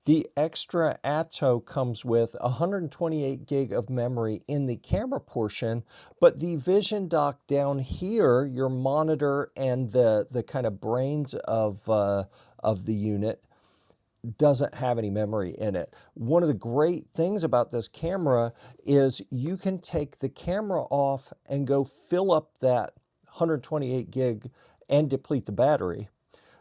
The Xtra Atto comes with 128 gig of memory in the camera portion, but the vision dock down here, your monitor and the kind of brains of the unit, doesn't have any memory in it. One of the great things about this camera is you can take the camera off and go fill up that 128 gig and deplete the battery.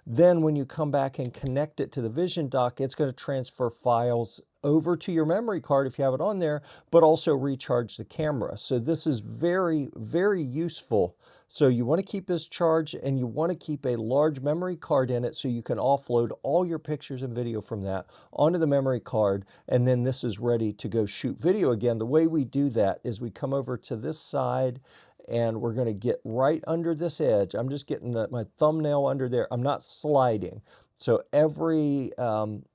Then when you come back and connect it to the vision dock, it's going to transfer files over to your memory card if you have it on there, but also recharge the camera. So this is very, very useful. So you want to keep this charged and you want to keep a large memory card in it so you can offload all your pictures and video from that onto the memory card, and then this is ready to go shoot video again. The way we do that is we come over to this side and we're going to get right under this edge. I'm just getting my thumbnail under there. I'm not sliding. So every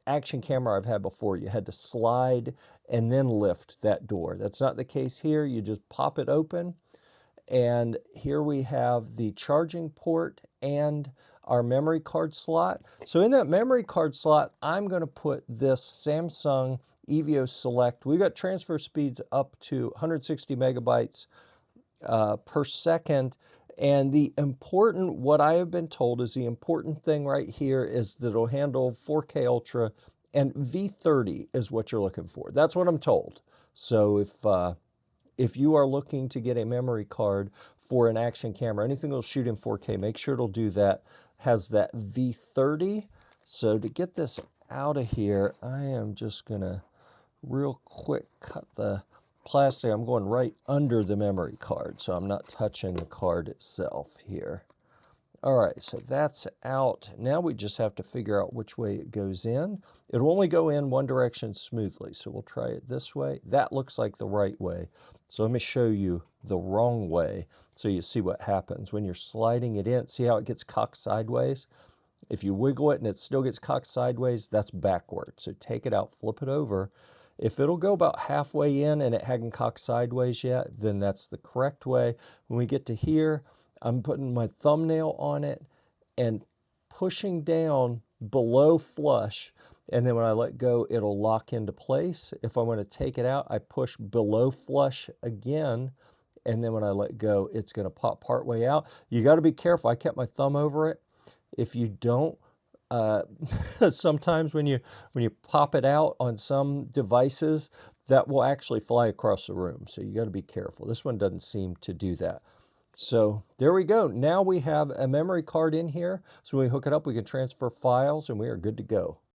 action camera I've had before, you had to slide and then lift that door. That's not the case here. You just pop it open. And here we have the charging port and our memory card slot. So in that memory card slot, I'm going to put this Samsung EVO Select. We've got transfer speeds up to 160 megabytes per second. And what I have been told is the important thing right here is that it'll handle 4K Ultra, and V30 is what you're looking for. That's what I'm told. So if you are looking to get a memory card for an action camera, anything that'll shoot in 4K, make sure it'll do that, has that V30. So to get this out of here, I am just gonna real quick cut the plastic. I'm going right under the memory card, so I'm not touching the card itself here. All right, so that's out. Now we just have to figure out which way it goes in. It'll only go in one direction smoothly, so we'll try it this way. That looks like the right way. So let me show you the wrong way so you see what happens. When you're sliding it in, see how it gets cocked sideways? If you wiggle it and it still gets cocked sideways, that's backward. So take it out, flip it over. If it'll go about halfway in and it hadn't cocked sideways yet, then that's the correct way. When we get to here, I'm putting my thumbnail on it and pushing down below flush. And then when I let go, it'll lock into place. If I want to take it out, I push below flush again. And then when I let go, it's going to pop partway out. You got to be careful. I kept my thumb over it. If you don't, sometimes when you pop it out on some devices, that will actually fly across the room. So you got to be careful. This one doesn't seem to do that. So there we go. Now we have a memory card in here. So when we hook it up, we can transfer files and we are good to go.